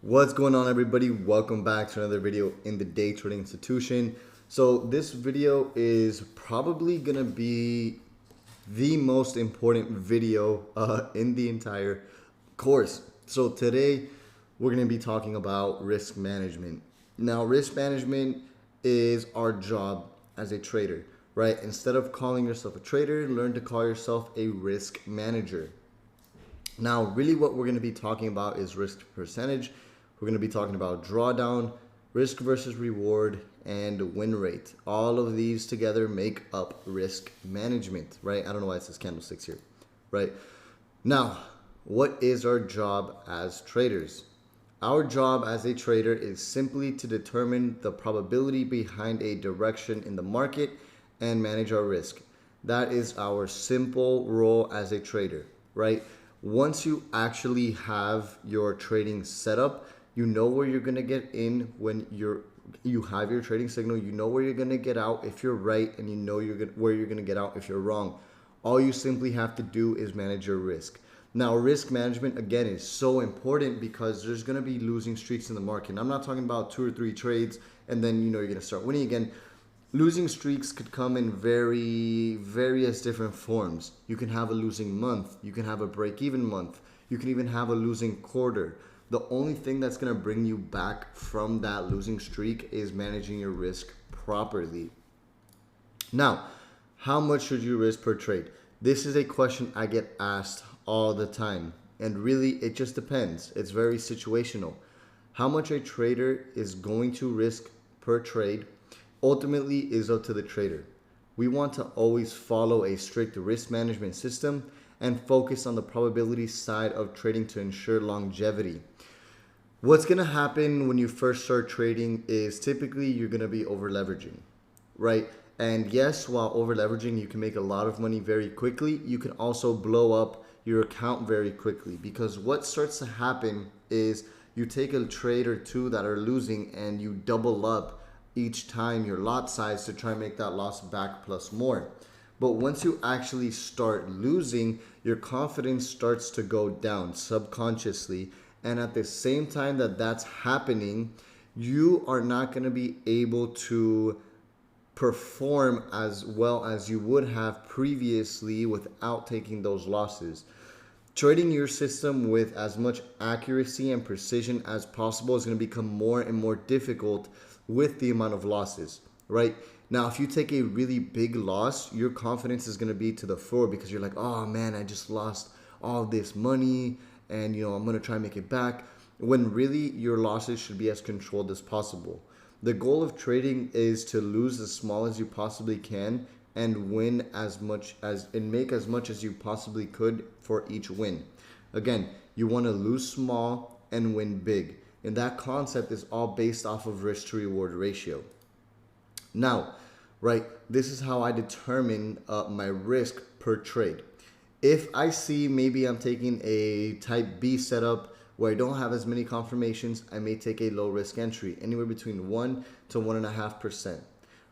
What's going on, everybody? Welcome back to another video in the Day Trading Institution. So this video is probably gonna be the most important video in the entire course. So today we're gonna be talking about risk management. Now, risk management is our job as a trader, right? Instead of calling yourself a trader, learn to call yourself a risk manager. Now, really what we're going to be talking about is risk percentage. We're going to be talking about drawdown, risk versus reward, and win rate. All of these together make up risk management, right? I don't know why it says candlesticks here, right? Now, what is our job as traders? Our job as a trader is simply to determine the probability behind a direction in the market and manage our risk. That is our simple role as a trader, right? Once you actually have your trading set up, you know where you're going to get in when you have your trading signal. You know where you're going to get out if you're right, and you know where you're going to get out if you're wrong. All you simply have to do is manage your risk. Now, risk management, again, is so important because there's going to be losing streaks in the market. And I'm not talking about 2 or 3 trades and then you're going to start winning again. Losing streaks could come in various different forms. You can have a losing month. You can have a break-even month. You can even have a losing quarter. The only thing that's going to bring you back from that losing streak is managing your risk properly. Now, how much should you risk per trade? This is a question I get asked all the time. And really, it just depends. It's very situational. How much a trader is going to risk per trade ultimately is up to the trader. We want to always follow a strict risk management system and focus on the probability side of trading to ensure longevity. What's going to happen when you first start trading is typically you're going to be over leveraging, right? And yes, while over leveraging, you can make a lot of money very quickly. You can also blow up your account very quickly, because what starts to happen is you take a trade or two that are losing and you double up each time your lot size to try and make that loss back plus more. But once you actually start losing, your confidence starts to go down subconsciously. And at the same time that that's happening, you are not going to be able to perform as well as you would have previously without taking those losses. Trading your system with as much accuracy and precision as possible is going to become more and more difficult with the amount of losses, right? Now, if you take a really big loss, your confidence is going to be to the floor because you're like, oh man, I just lost all this money and I'm going to try and make it back, when really your losses should be as controlled as possible. The goal of trading is to lose as small as you possibly can and win as much as and make as much as you possibly could for each win. Again, you want to lose small and win big. And that concept is all based off of risk to reward ratio. Now, right, this is how I determine my risk per trade. If I see maybe I'm taking a type B setup where I don't have as many confirmations, I may take a low risk entry, anywhere between 1 to 1.5%,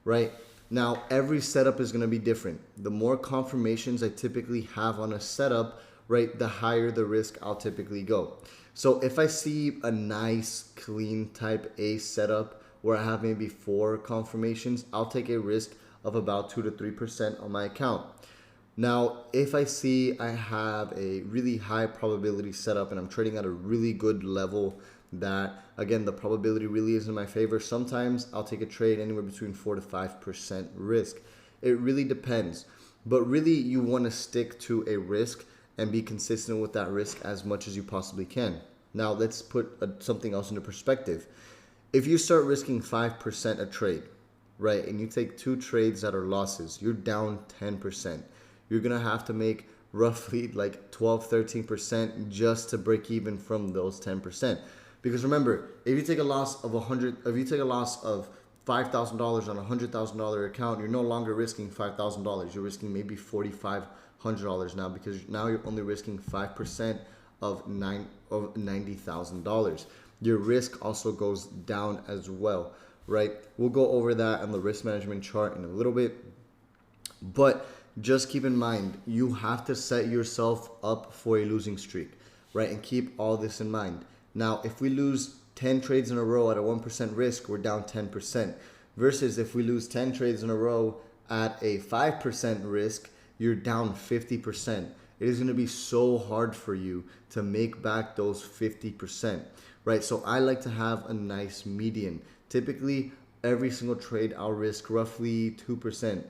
right? Now, every setup is going to be different. The more confirmations I typically have on a setup, right, the higher the risk I'll typically go. So if I see a nice, clean type A setup where I have maybe 4 confirmations, I'll take a risk of about 2 to 3% on my account. Now, if I see I have a really high probability setup and I'm trading at a really good level that, again, the probability really is in my favor, sometimes I'll take a trade anywhere between 4 to 5% risk. It really depends. But really, you want to stick to a risk and be consistent with that risk as much as you possibly can. Now, let's put something else into perspective. If you start risking 5% a trade, right, and you take 2 trades that are losses, you're down 10%. You're going to have to make roughly like 12, 13% just to break even from those 10%. Because remember, if you take a loss of $5,000 on a $100,000 account, you're no longer risking $5,000. You're risking maybe $4,500 now, because now you're only risking 5% of $90,000. Your risk also goes down as well, right? We'll go over that on the risk management chart in a little bit. But just keep in mind, you have to set yourself up for a losing streak, right? And keep all this in mind. Now, if we lose 10 trades in a row at a 1% risk, we're down 10%. Versus if we lose 10 trades in a row at a 5% risk, you're down 50%. It is going to be so hard for you to make back those 50%, right? So I like to have a nice median. Typically, every single trade I'll risk roughly 2%.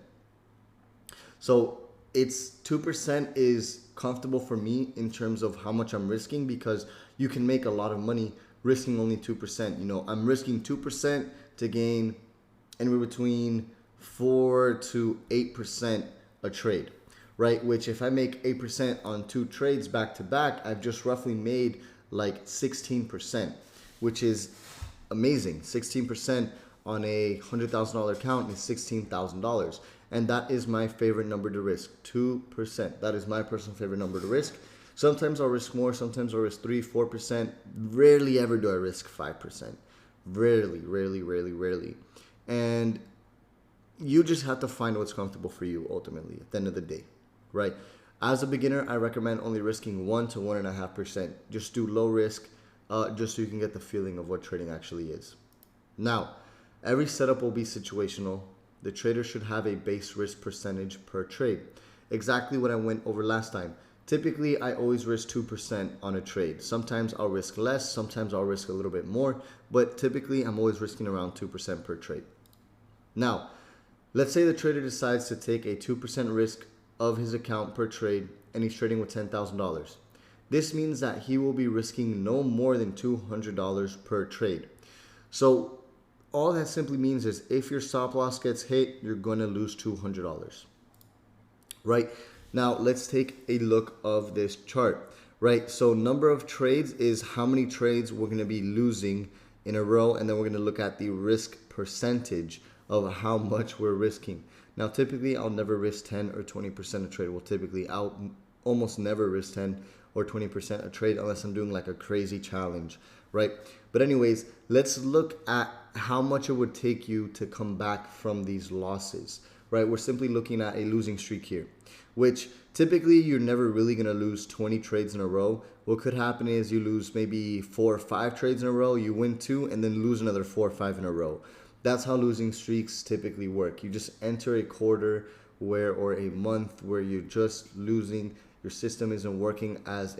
So it's 2% is comfortable for me in terms of how much I'm risking, because you can make a lot of money risking only 2%. You know, I'm risking 2% to gain anywhere between 4 to 8% a trade, right? Which if I make 8% on 2 trades back to back, I've just roughly made like 16%, which is amazing. 16% on a $100,000 account is $16,000. And that is my favorite number to risk, 2%. That is my personal favorite number to risk. Sometimes I'll risk more, sometimes I'll risk 3, 4%. Rarely ever do I risk 5%. Rarely. And you just have to find what's comfortable for you ultimately at the end of the day, right? As a beginner, I recommend only risking 1 to 1.5%. Just do low risk, just so you can get the feeling of what trading actually is. Now, every setup will be situational. The trader should have a base risk percentage per trade. Exactly what I went over last time. Typically, I always risk 2% on a trade. Sometimes I'll risk less, sometimes I'll risk a little bit more, but typically I'm always risking around 2% per trade. Now, let's say the trader decides to take a 2% risk of his account per trade and he's trading with $10,000. This means that he will be risking no more than $200 per trade. So all that simply means is if your stop loss gets hit, you're going to lose $200, right? Now let's take a look of this chart, right? So number of trades is how many trades we're going to be losing in a row, and then we're going to look at the risk percentage of how much we're risking. Now typically I'll never risk 10 or 20% a trade. Well, typically I'll almost never risk 10 or 20% a trade unless I'm doing like a crazy challenge, right? But anyways, let's look at how much it would take you to come back from these losses, right? We're simply looking at a losing streak here, which typically you're never really going to lose 20 trades in a row. What could happen is you lose maybe 4 or 5 trades in a row, you win 2, and then lose another 4 or 5 in a row. That's how losing streaks typically work. You just enter a quarter or a month where you're just losing. Your system isn't working as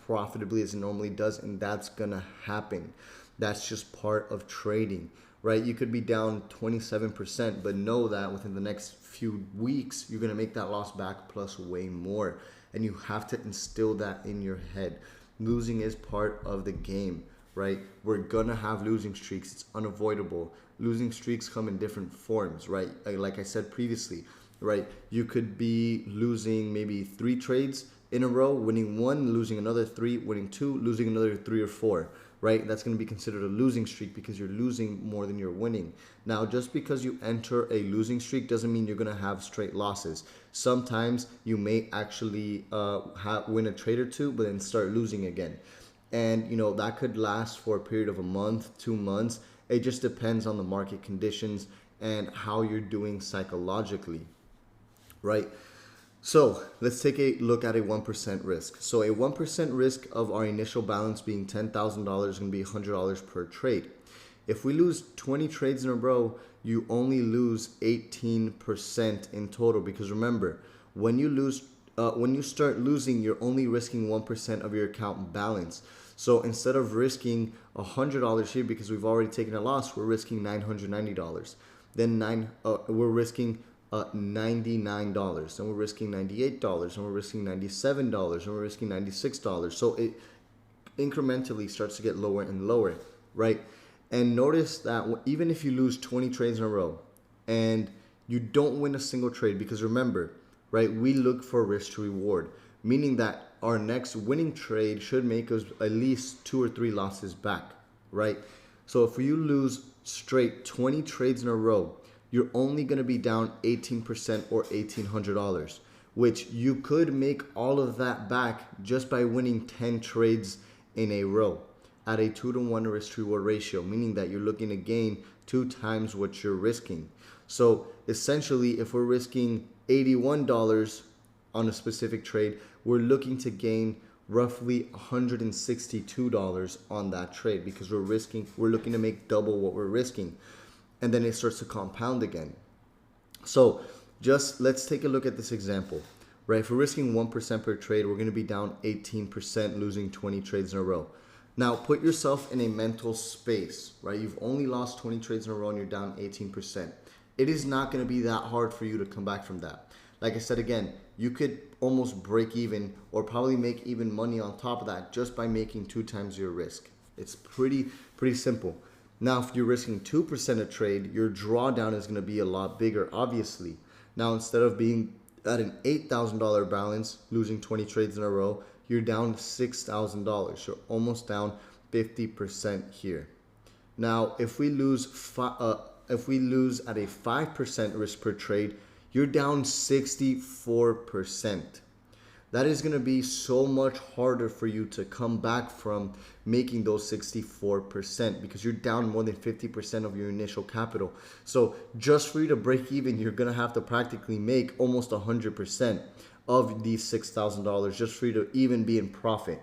profitably as it normally does, and that's gonna happen. That's just part of trading, right? You could be down 27%, but know that within the next few weeks, you're gonna make that loss back plus way more. And you have to instill that in your head. Losing is part of the game, right? We're gonna have losing streaks. It's unavoidable. Losing streaks come in different forms, right? Like I said previously, right? You could be losing maybe 3 trades in a row, winning 1, losing another 3, winning 2, losing another 3 or 4, right? That's going to be considered a losing streak because you're losing more than you're winning. Now, just because you enter a losing streak doesn't mean you're going to have straight losses. Sometimes you may actually win a trade or 2, but then start losing again. And, you know, that could last for a period of a month, 2 months. It just depends on the market conditions and how you're doing psychologically, right? So let's take a look at a 1% risk. So a 1% risk of our initial balance being $10,000 is going to be $100 per trade. If we lose 20 trades in a row, you only lose 18% in total, because remember, when you start losing, you're only risking 1% of your account balance. So instead of risking $100 here because we've already taken a loss, we're risking $990. Then we're risking $99, and we're risking $98, and we're risking $97, and we're risking $96. So it incrementally starts to get lower and lower, right? And notice that even if you lose 20 trades in a row and you don't win a single trade, because remember, right, we look for risk to reward, meaning that our next winning trade should make us at least 2 or 3 losses back, right? So if you lose straight 20 trades in a row, you're only going to be down 18% or $1,800, which you could make all of that back just by winning 10 trades in a row at a 2-to-1 risk to reward ratio, meaning that you're looking to gain 2 times what you're risking. So essentially, if we're risking $81 on a specific trade, we're looking to gain roughly $162 on that trade because we're looking to make double what we're risking. And then it starts to compound again. So just let's take a look at this example, right? If we're risking 1% per trade, we're going to be down 18%, losing 20 trades in a row. Now put yourself in a mental space, right? You've only lost 20 trades in a row and you're down 18%. It is not going to be that hard for you to come back from that. Like I said, again, you could almost break even or probably make even money on top of that just by making 2 times your risk. It's pretty simple. Now, if you're risking 2% a trade, your drawdown is going to be a lot bigger, obviously. Now, instead of being at an $8,000 balance, losing 20 trades in a row, you're down $6,000. You're almost down 50% here. Now, if we lose at a 5% risk per trade, you're down 64%. That is going to be so much harder for you to come back from making those 64% because you're down more than 50% of your initial capital. So just for you to break even, you're going to have to practically make almost 100% of these $6,000 just for you to even be in profit.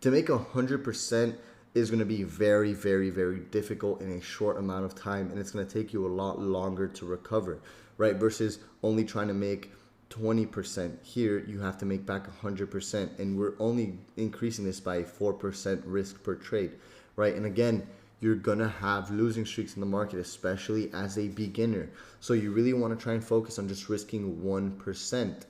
To make 100% is going to be very, very, very difficult in a short amount of time, and it's going to take you a lot longer to recover, right? Versus only trying to make 20%. Here you have to make back 100%, and we're only increasing this by 4% risk per trade, right? And again, you're gonna have losing streaks in the market, especially as a beginner. So you really want to try and focus on just risking 1%.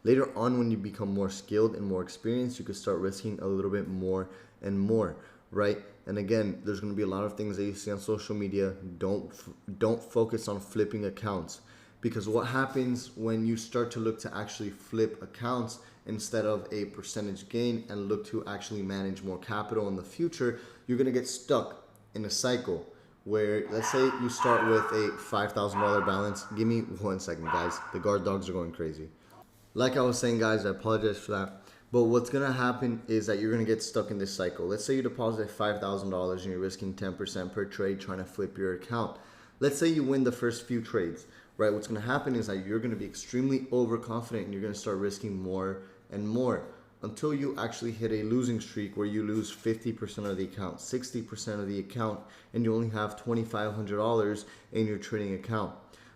Later on, when you become more skilled and more experienced, you could start risking a little bit more and more, right? And again, there's going to be a lot of things that you see on social media. Don't focus on flipping accounts, because what happens when you start to look to actually flip accounts instead of a percentage gain and look to actually manage more capital in the future, you're going to get stuck in a cycle where, let's say you start with a $5,000 balance. Give me 1 second, guys. The guard dogs are going crazy. Like I was saying, guys, I apologize for that. But what's going to happen is that you're going to get stuck in this cycle. Let's say you deposit $5,000 and you're risking 10% per trade trying to flip your account. Let's say you win the first few trades, right? What's going to happen is that you're going to be extremely overconfident and you're going to start risking more and more until you actually hit a losing streak where you lose 50% of the account, 60% of the account, and you only have $2,500 in your trading account.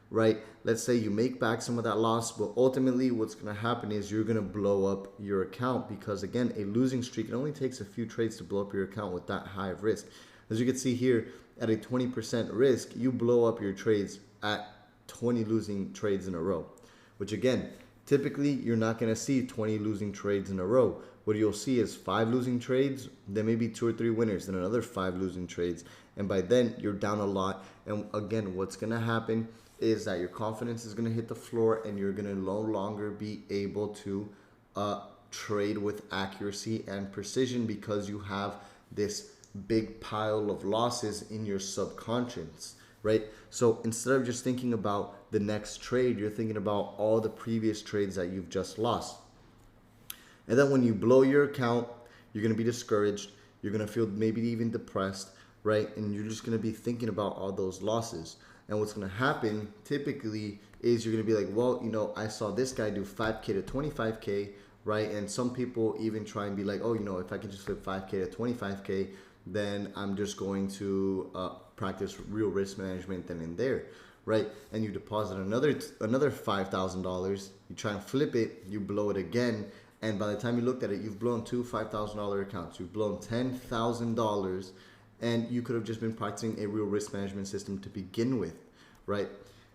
Right? Let's say you make back some of that loss, but ultimately what's going to happen is you're going to blow up your account because, again, a losing streak, it only takes a few trades to blow up your account with that high of risk. As you can see here, at a 20% risk, you blow up your trades at 20 losing trades in a row, which, again, typically you're not going to see 20 losing trades in a row. What you'll see is 5 losing trades, then maybe 2 or 3 winners, then another 5 losing trades, and by then you're down a lot. And again, what's going to happen is that your confidence is going to hit the floor and you're going to no longer be able to trade with accuracy and precision because you have this big pile of losses in your subconscious, right? So instead of just thinking about the next trade, you're thinking about all the previous trades that you've just lost. And then when you blow your account, you're going to be discouraged. You're going to feel maybe even depressed, right? And you're just going to be thinking about all those losses. And what's going to happen typically is you're going to be like, well, you know, I saw this guy do 5K to 25K, right? And some people even try and be like, oh, you know, if I can just flip 5K to 25K, then I'm just going to practice real risk management then and there, right? And you deposit another $5,000, you try and flip it, you blow it again. And by the time you looked at it, you've blown 2 $5,000 accounts. You've blown $10,000. And you could have just been practicing a real risk management system to begin with, right?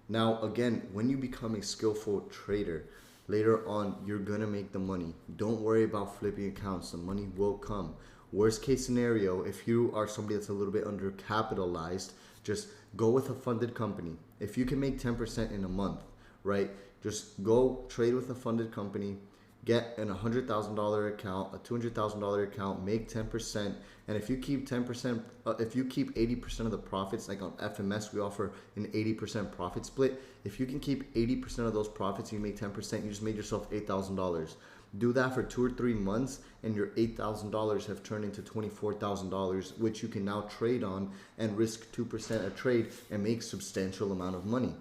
Now, again, when you become a skillful trader, later on, you're going to make the money. Don't worry about flipping accounts. The money will come. Worst case scenario, if you are somebody that's a little bit undercapitalized, just go with a funded company. If you can make 10% in a month, right? Just go trade with a funded company. Get an $100,000 account, a $200,000 account, make 10%. And if you keep 10%, if you keep 80% of the profits, like on FMS, we offer an 80% profit split. If you can keep 80% of those profits, you make 10%, you just made yourself $8,000. Do that for 2 or 3 months, and your $8,000 have turned into $24,000, which you can now trade on and risk 2% a trade and make substantial amount of money.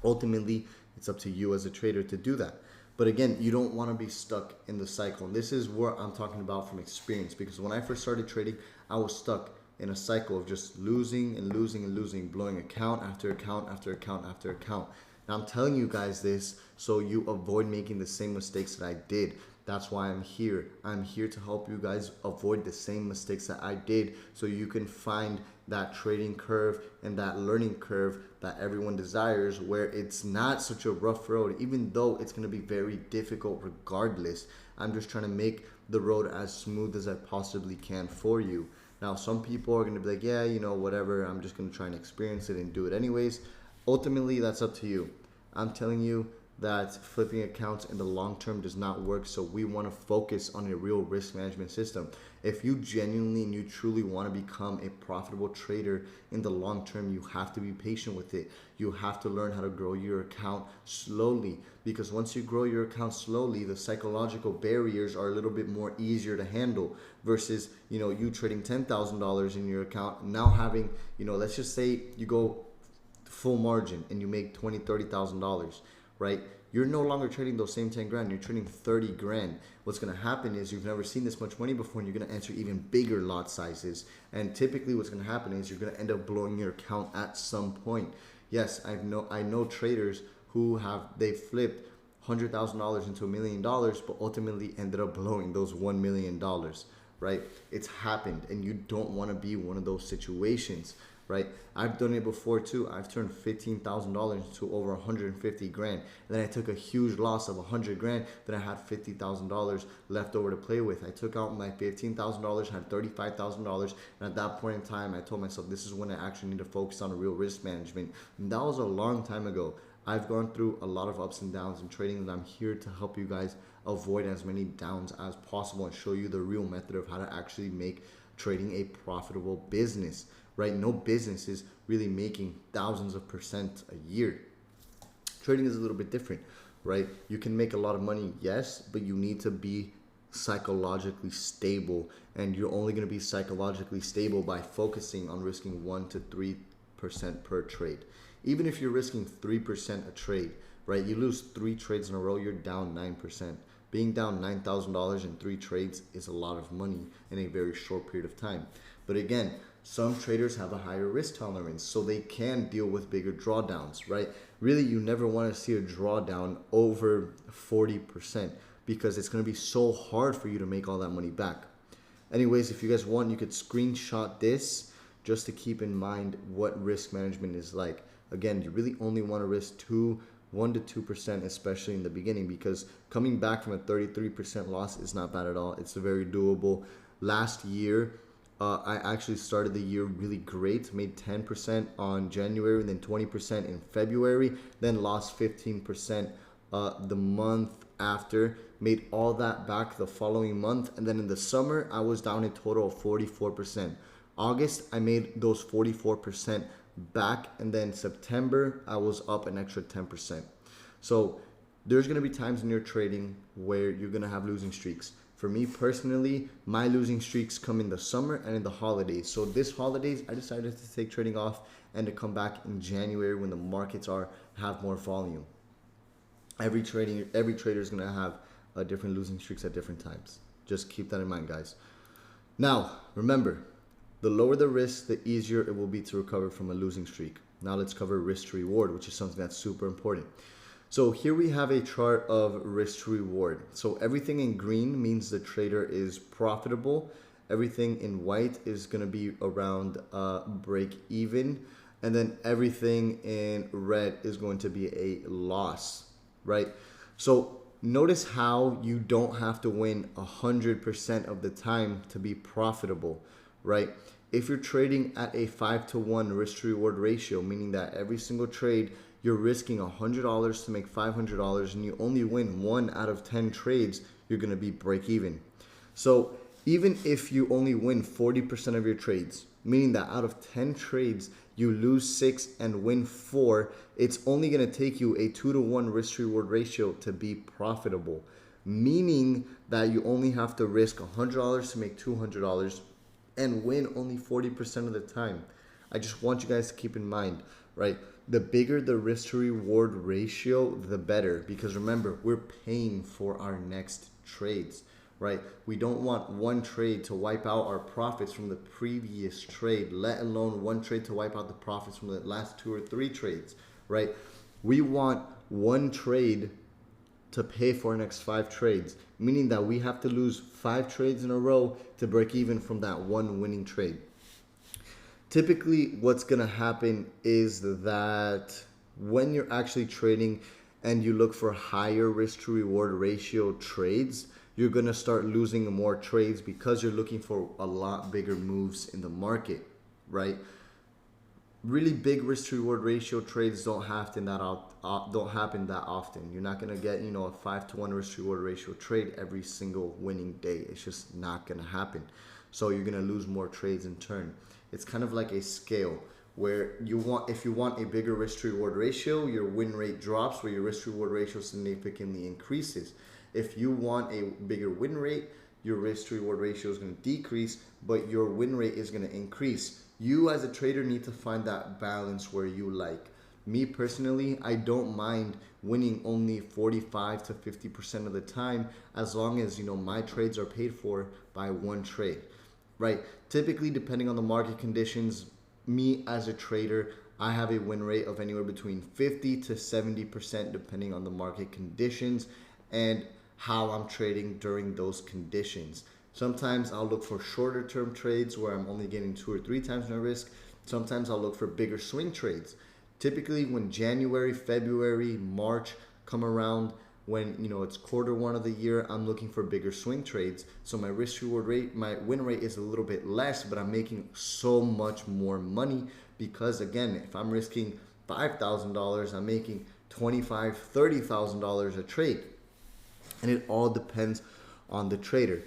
Ultimately, it's up to you as a trader to do that. But again, you don't want to be stuck in the cycle. And this is what I'm talking about from experience, because when I first started trading, I was stuck in a cycle of just losing and losing and losing, blowing account after account after account after account. Now I'm telling you guys this so you avoid making the same mistakes that I did. That's why I'm here. I'm here to help you guys avoid the same mistakes that I did, so you can find that trading curve and that learning curve that everyone desires, where it's not such a rough road, even though it's going to be very difficult regardless. I'm just trying to make the road as smooth as I possibly can for you. Now, some people are going to be like, yeah, you know, whatever, I'm just going to try and experience it and do it anyways. Ultimately, that's up to you. I'm telling you that flipping accounts in the long term does not work, so we want to focus on a real risk management system. If you genuinely and you truly want to become a profitable trader in the long term, you have to be patient with it. You have to learn how to grow your account slowly, because once you grow your account slowly, the psychological barriers are a little bit more easier to handle versus, you know, you trading $10,000 in your account, now having, you know, let's just say you go full margin and you make $20,000, $30,000. Right? You're no longer trading those same 10 grand, you're trading 30 grand. What's going to happen is you've never seen this much money before, and you're going to enter even bigger lot sizes. And typically what's going to happen is you're going to end up blowing your account at some point. Yes, I know traders who they flipped $100,000 into $1 million, but ultimately ended up blowing those $1 million, right? It's happened, and you don't want to be one of those situations. Right? I've done it before too. I've turned $15,000 into over 150 grand. And then I took a huge loss of 100 grand. Then I had $50,000 left over to play with. I took out my $15,000, had $35,000. And at that point in time, I told myself, this is when I actually need to focus on real risk management. And that was a long time ago. I've gone through a lot of ups and downs in trading, and I'm here to help you guys avoid as many downs as possible and show you the real method of how to actually make trading a profitable business. Right? No business is really making thousands of percent a year. Trading is a little bit different, right? You can make a lot of money, yes, but you need to be psychologically stable, and you're only going to be psychologically stable by focusing on risking 1 to 3% per trade. Even if you're risking 3% a trade, right? You lose 3 trades in a row, you're down 9%. Being down $9,000 in 3 trades is a lot of money in a very short period of time. But again, some traders have a higher risk tolerance, so they can deal with bigger drawdowns, right? Really, you never want to see a drawdown over 40%, because it's going to be so hard for you to make all that money back. Anyways, if you guys want, you could screenshot this just to keep in mind what risk management is like. Again, you really only want to risk 1 to 2%, especially in the beginning, because coming back from a 33% loss is not bad at all. It's very doable. Last year, I actually started the year really great, made 10% on January, and then 20% in February, then lost 15% the month after, made all that back the following month, and then in the summer, I was down a total of 44%. August, I made those 44% back, and then September, I was up an extra 10%. So there's going to be times in your trading where you're going to have losing streaks. For me personally, my losing streaks come in the summer and in the holidays. So this holidays, I decided to take trading off and to come back in January when the markets have more volume. Every trader is going to have different losing streaks at different times. Just keep that in mind, guys. Now, remember, the lower the risk, the easier it will be to recover from a losing streak. Now let's cover risk to reward, which is something that's super important. So here we have a chart of risk to reward. So everything in green means the trader is profitable. Everything in white is going to be around break even. And then everything in red is going to be a loss, right? So notice how you don't have to win 100% of the time to be profitable, right? If you're trading at a 5-to-1 risk to reward ratio, meaning that every single trade you're risking $100 to make $500, and you only win 1 out of 10 trades, you're going to be break even. So even if you only win 40% of your trades, meaning that out of 10 trades, you lose 6 and win 4, it's only going to take you a 2-to-1 risk to reward ratio to be profitable, meaning that you only have to risk $100 to make $200 and win only 40% of the time. I just want you guys to keep in mind, right? The bigger the risk to reward ratio, the better, because remember, we're paying for our next trades, right? We don't want one trade to wipe out our profits from the previous trade, let alone one trade to wipe out the profits from the last 2 or 3 trades, right? We want one trade to pay for our next 5 trades, meaning that we have to lose 5 trades in a row to break even from that one winning trade. Typically, what's going to happen is that when you're actually trading and you look for higher risk to reward ratio trades, you're going to start losing more trades because you're looking for a lot bigger moves in the market, right? Really big risk to reward ratio trades don't happen that often. You're not going to get, a 5-to-1 risk to reward ratio trade every single winning day. It's just not going to happen. So you're going to lose more trades in turn. It's kind of like a scale where if you want a bigger risk to reward ratio, your win rate drops, where your risk to reward ratio significantly increases. If you want a bigger win rate, your risk to reward ratio is going to decrease, but your win rate is going to increase. You as a trader need to find that balance where you like. Me personally, I don't mind winning only 45 to 50% of the time, as long as my trades are paid for by one trade, right? Typically, depending on the market conditions, me as a trader, I have a win rate of anywhere between 50 to 70% depending on the market conditions and how I'm trading during those conditions. Sometimes I'll look for shorter term trades where I'm only getting 2 or 3 times my risk. Sometimes I'll look for bigger swing trades. Typically when January, February, March come around, when it's quarter 1 of the year, I'm looking for bigger swing trades. So my risk reward rate, my win rate is a little bit less, but I'm making so much more money because, again, if I'm risking $5,000, I'm making $25,000, $30,000 a trade. And it all depends on the trader.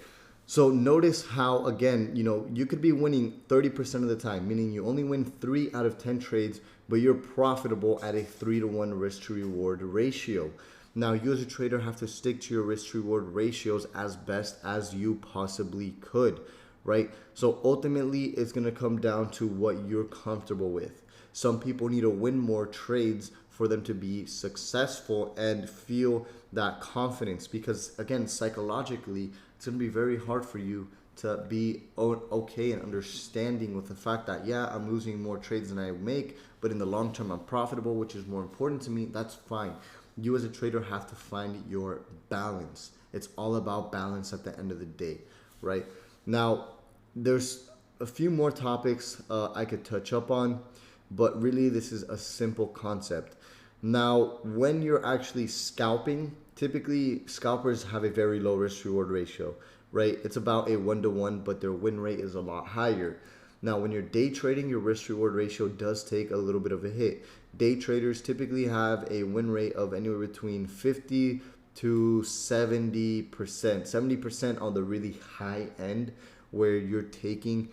So notice how, again, you could be winning 30% of the time, meaning you only win 3 out of 10 trades, but you're profitable at a 3-to-1 risk to reward ratio. Now, you as a trader have to stick to your risk to reward ratios as best as you possibly could, right? So ultimately, it's going to come down to what you're comfortable with. Some people need to win more trades for them to be successful and feel that confidence, because again, psychologically, it's going to be very hard for you to be okay and understanding with the fact that, yeah, I'm losing more trades than I make, but in the long term, I'm profitable, which is more important to me. That's fine. You as a trader have to find your balance. It's all about balance at the end of the day, right? Now, there's a few more topics I could touch up on, but really this is a simple concept. Now, when you're actually scalping, typically scalpers have a very low risk reward ratio, right? It's about a 1-to-1, but their win rate is a lot higher. Now, when you're day trading, your risk reward ratio does take a little bit of a hit. Day traders typically have a win rate of anywhere between 50 to 70%, 70% on the really high end, where you're taking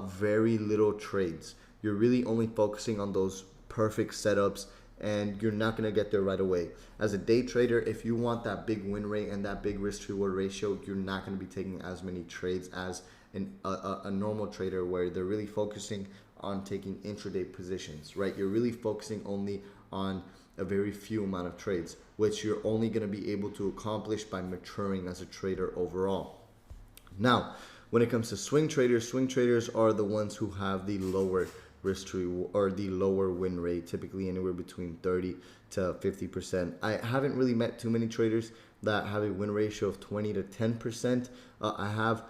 very little trades. You're really only focusing on those perfect setups, and you're not going to get there right away. As a day trader, if you want that big win rate and that big risk to reward ratio, you're not going to be taking as many trades as a normal trader, where they're really focusing on taking intraday positions, right? You're really focusing only on a very few amount of trades, which you're only going to be able to accomplish by maturing as a trader overall. Now, when it comes to swing traders are the ones who have the lower risk to reward, or the lower win rate, typically anywhere between 30 to 50%. I haven't really met too many traders that have a win ratio of 20 to 10%. I have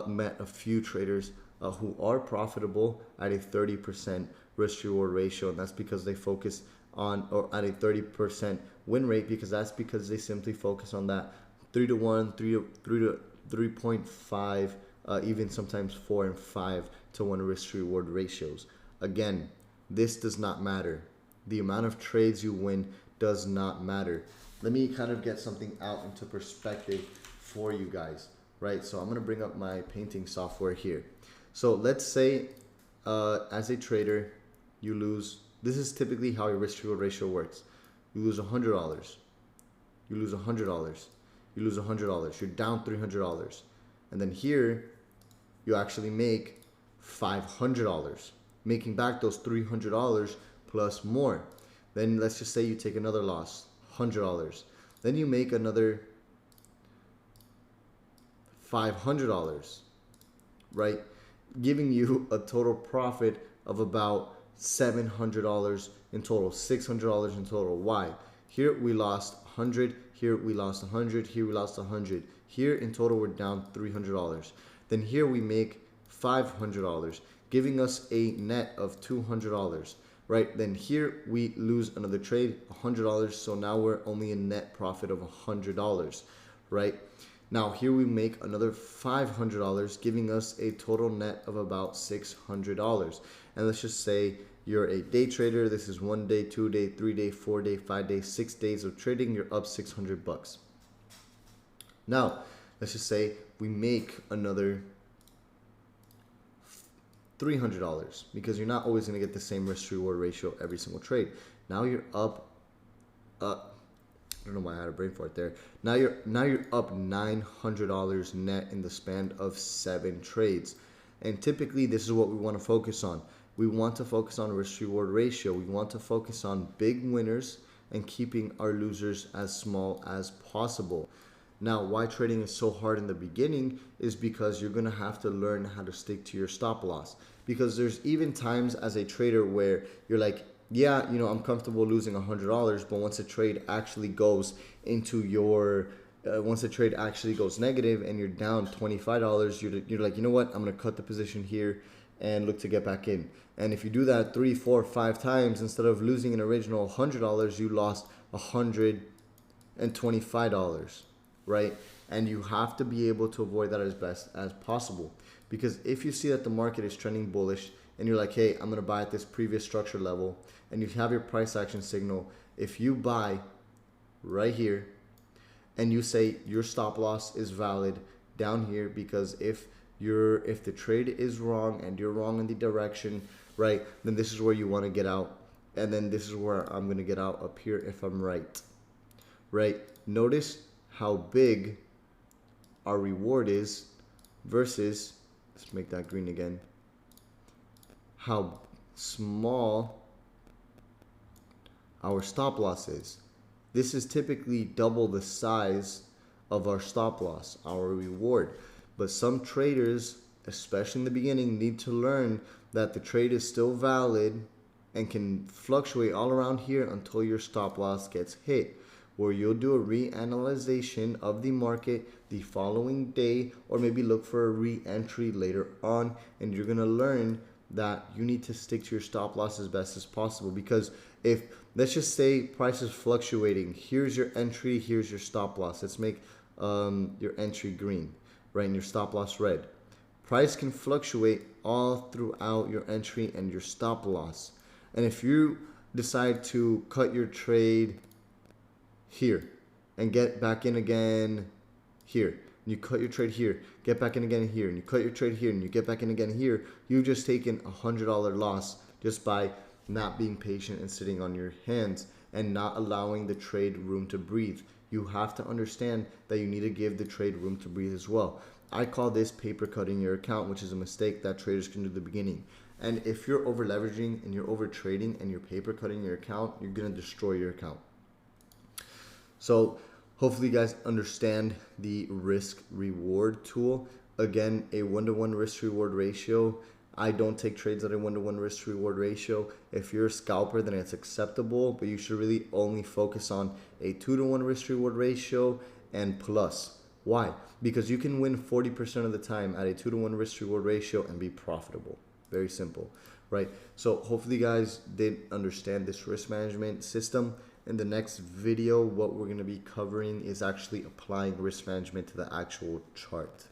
met a few traders who are profitable at a 30% risk to reward ratio, and that's because they focus on, or at a 30% win rate, because they simply focus on that 3-to-1, 3.5, even sometimes 4 and 5 to 1 risk to reward ratios. Again, this does not matter. The amount of trades you win does not matter. Let me kind of get something out into perspective for you guys, right? So I'm going to bring up my painting software here. So let's say as a trader, you lose, this is typically how your risk to reward ratio works. You lose $100. You lose $100. You lose $100. You're down $300. And then here, you actually make $500, making back those $300 plus more. Then let's just say you take another loss, $100. Then you make another $500, right? Giving you a total profit of about $700 in total, $600 in total. Why? Here we lost 100, here we lost 100, here we lost 100. Here in total we're down $300. Then here we make $500, giving us a net of $200, right? Then here we lose another trade, $100, so now we're only a net profit of $100, right? Now here we make another $500, giving us a total net of about $600. And let's just say you're a day trader. This is 1 day, 2 day, 3 day, 4 day, 5 day, 6 days of trading. You're up $600. Now let's just say we make another $300, because you're not always going to get the same risk reward ratio every single trade. Now you're up I don't know why I had a brain fart there. Now you're up $900 net in the span of 7 trades. And typically this is what we want to focus on. We want to focus on risk reward ratio. We want to focus on big winners and keeping our losers as small as possible. Now, why trading is so hard in the beginning is because you're going to have to learn how to stick to your stop loss. Because there's even times as a trader where you're like, yeah, you know, I'm comfortable losing $100, but once a trade actually goes into your, once the trade actually goes negative and you're down $25, you're like, you know what, I'm going to cut the position here and look to get back in. And if you do that 3, 4, 5 times, instead of losing an original $100, you lost $125, right? And you have to be able to avoid that as best as possible. Because if you see that the market is trending bullish and you're like, hey, I'm going to buy at this previous structure level, and you have your price action signal, if you buy right here and you say your stop loss is valid down here, because if the trade is wrong and you're wrong in the direction, right, then this is where you want to get out. And then this is where I'm going to get out up here if I'm right. Notice how big our reward is versus, let's make that green again, how small our stop loss is. This is typically double the size of our stop loss, our reward. But some traders, especially in the beginning, need to learn that the trade is still valid and can fluctuate all around here until your stop loss gets hit, where you'll do a reanalyzation of the market the following day, or maybe look for a re-entry later on, and you're going to learn that you need to stick to your stop loss as best as possible. Because if, let's just say price is fluctuating, here's your entry, here's your stop loss. Let's make your entry green, right, and your stop loss red. Price can fluctuate all throughout your entry and your stop loss. And if you decide to cut your trade here and get back in again here, and you cut your trade here, get back in again here, and you cut your trade here and you get back in again here, you've just taken $100 loss just by not being patient and sitting on your hands and not allowing the trade room to breathe. You have to understand that you need to give the trade room to breathe as well. I call this paper cutting your account, which is a mistake that traders can do at the beginning. And if you're over leveraging and you're over trading and you're paper cutting your account, you're going to destroy your account. So hopefully you guys understand the risk reward tool. Again, a 1-to-1 risk reward ratio. I don't take trades at a 1-to-1 risk reward ratio. If you're a scalper, then it's acceptable, but you should really only focus on a 2-to-1 risk reward ratio and plus. Why? Because you can win 40% of the time at a 2-to-1 risk reward ratio and be profitable. Very simple, right? So hopefully you guys did understand this risk management system. In the next video, what we're going to be covering is actually applying risk management to the actual chart.